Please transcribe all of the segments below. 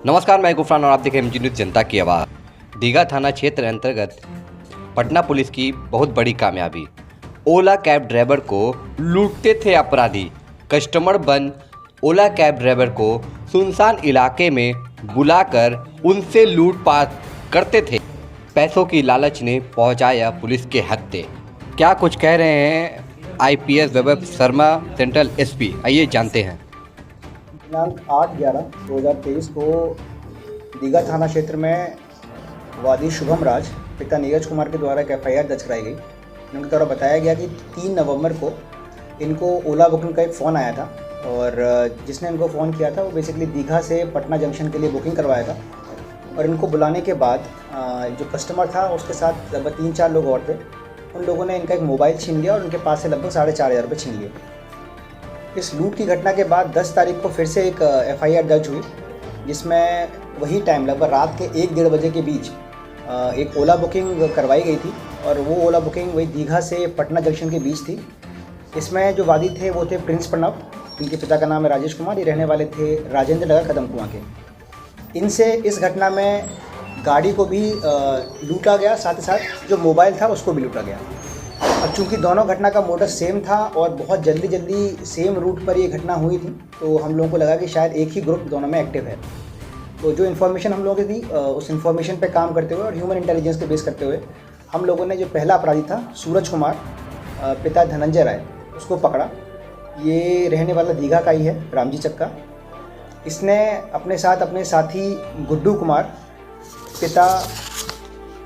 नमस्कार, मैं गुफरान और आप देख रहे हैं एमजी न्यूज़ जनता की आवाज़। दीघा थाना क्षेत्र अंतर्गत पटना पुलिस की बहुत बड़ी कामयाबी। ओला कैब ड्राइवर को लूटते थे अपराधी। कस्टमर बन ओला कैब ड्राइवर को सुनसान इलाके में बुलाकर उनसे लूटपाट करते थे। पैसों की लालच ने पहुंचाया पुलिस के हत्थे। क्या कुछ कह रहे हैं आईपीएस वैभव शर्मा, सेंट्रल एसपी, आइए जानते हैं। दिनांक 8/11/2023 को दीघा थाना क्षेत्र में वादी शुभम राज पिता नीरज कुमार के द्वारा एक एफआईआर दर्ज कराई गई। इनके द्वारा बताया गया कि 3 नवंबर को इनको ओला बुकिंग का एक फ़ोन आया था और जिसने इनको फ़ोन किया था वो बेसिकली दीघा से पटना जंक्शन के लिए बुकिंग करवाया था। और इनको बुलाने के बाद जो कस्टमर था उसके साथ लगभग 3-4 लोग और थे। उन लोगों ने इनका एक मोबाइल छीन लिया और उनके पास से लगभग 4,500 रुपये छीन लिए। इस लूट की घटना के बाद 10 तारीख को फिर से एक एफआईआर दर्ज हुई, जिसमें वही टाइम लगभग रात के 1-1:30 बजे के बीच एक ओला बुकिंग करवाई गई थी और वो ओला बुकिंग वही दीघा से पटना जंक्शन के बीच थी। इसमें जो वादी थे वो थे प्रिंस प्रणव, इनके पिता का नाम है राजेश कुमार। ये रहने वाले थे राजेंद्र नगर कदम कुआं के। इनसे इस घटना में गाड़ी को भी लूटा गया, साथ ही साथ जो मोबाइल था उसको भी लूटा गया। अब चूँकि दोनों घटना का मोटर सेम था और बहुत जल्दी सेम रूट पर ये घटना हुई थी, तो हम लोगों को लगा कि शायद एक ही ग्रुप दोनों में एक्टिव है। तो जो इन्फॉर्मेशन हम लोगों की थी उस इन्फॉर्मेशन पे काम करते हुए और ह्यूमन इंटेलिजेंस के बेस करते हुए हम लोगों ने जो पहला अपराधी था सूरज कुमार पिता धनंजय राय, उसको पकड़ा। ये रहने वाला दीघा का ही है, रामजी चक्का। इसने अपने साथ अपने साथी गुड्डू कुमार पिता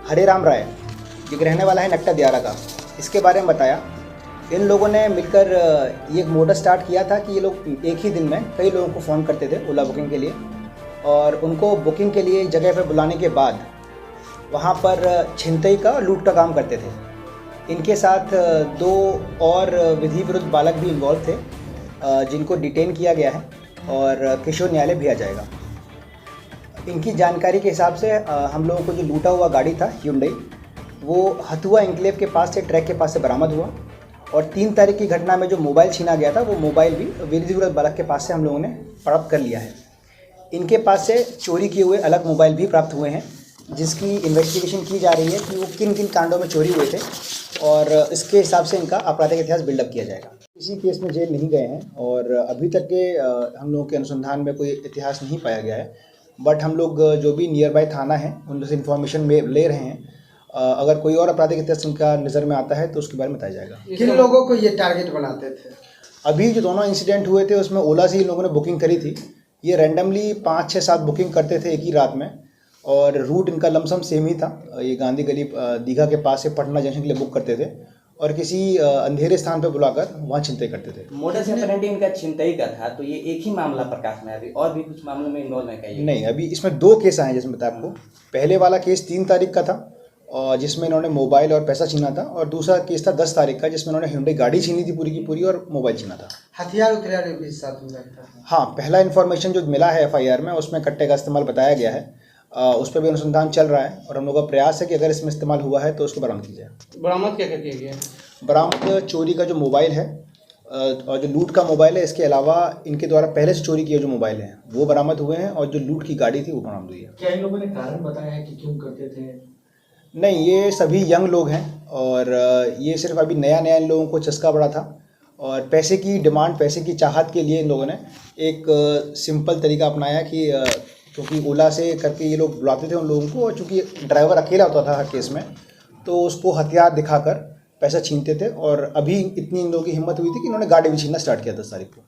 हरे राम राय, जो रहने वाला है नट्टा दियारा का, इसके बारे में बताया। इन लोगों ने मिलकर ये एक मोटर स्टार्ट किया था कि ये लोग एक ही दिन में कई लोगों को फ़ोन करते थे ओला बुकिंग के लिए और उनको बुकिंग के लिए जगह पर बुलाने के बाद वहाँ पर छिनतई का लूट का काम करते थे। इनके साथ 2 और विधि विरुद्ध बालक भी इन्वॉल्व थे, जिनको डिटेन किया गया है और किशोर न्यायालय भेजा जाएगा। इनकी जानकारी के हिसाब से हम लोगों को जो लूटा हुआ गाड़ी था Hyundai, वो हथुआ इंक्लेव के पास से ट्रैक के पास से बरामद हुआ। और 3 तारीख की घटना में जो मोबाइल छीना गया था वो मोबाइल भी विधि विरुद्ध बालक के पास से हम लोगों ने प्राप्त कर लिया है। इनके पास से चोरी किए हुए अलग मोबाइल भी प्राप्त हुए हैं, जिसकी इन्वेस्टिगेशन की जा रही है कि वो किन किन कांडों में चोरी हुए थे और इसके हिसाब से इनका आपराधिक इतिहास बिल्डअप किया जाएगा। किसी केस में जेल नहीं गए हैं और अभी तक के हम लोगों के अनुसंधान में कोई इतिहास नहीं पाया गया है। बट हम लोग जो भी नियर बाय थाना है उनसे इन्फॉर्मेशन में ले रहे हैं। अगर कोई और आपराधिक इतिहास इनका नज़र में आता है तो उसके बारे में बताया जाएगा। किन लोगों को ये टारगेट बनाते थे? अभी जो दोनों इंसिडेंट हुए थे उसमें ओला से इन लोगों ने बुकिंग करी थी। ये रैंडमली 5-6-7 बुकिंग करते थे एक ही रात में और रूट इनका लमसम सेम ही था। ये गांधी गली दीघा के पास से पटना जंक्शन के लिए बुक करते थे और किसी अंधेरे स्थान पर बुलाकर वहाँ छिनतई करते थे। मोडस ऑपरेंडी इनका छिनतई का था, तो ये एक ही मामला प्रकाश में अभी और भी कुछ मामलों में इन्वॉल्व है क्या? नहीं, अभी इसमें 2 केस आए हैं जिसमें बताया आपको। पहले वाला केस 3 तारीख का था और जिसमें इन्होंने मोबाइल और पैसा छीना था, और दूसरा केस था 10 तारीख का जिसमें इन्होंने Hyundai गाड़ी छीनी थी पूरी की पूरी और मोबाइल छीना था। हथियार भी साथ में लगता है? हाँ, पहला इन्फॉर्मेशन जो मिला है एफआईआर में उसमें कट्टे का इस्तेमाल बताया गया है। उस पर भी अनुसंधान चल रहा है और हम लोग का प्रयास है कि अगर इसमें इस्तेमाल हुआ है तो उसको बरामद किया जाए। बरामद क्या किया गया? बरामद चोरी का जो मोबाइल है और जो लूट का मोबाइल है, इसके अलावा इनके द्वारा पहले से चोरी किए जो मोबाइल हैं वो बरामद हुए हैं और जो लूट की गाड़ी थी वो बरामद हुई है। क्या इन लोगों ने कारण बताया है कि क्यों करते थे? नहीं, ये सभी यंग लोग हैं और ये सिर्फ अभी नया इन लोगों को चस्का पड़ा था और पैसे की डिमांड, पैसे की चाहत के लिए इन लोगों ने एक सिंपल तरीका अपनाया कि क्योंकि ओला से करके ये लोग बुलाते थे उन लोगों को और चूँकि ड्राइवर अकेला होता था हर केस में, तो उसको हथियार दिखाकर पैसा छीनते थे। और अभी इतनी इन लोगों की हिम्मत हुई थी कि इन्होंने गाड़ी भी छीनना स्टार्ट किया 10 तारीख को।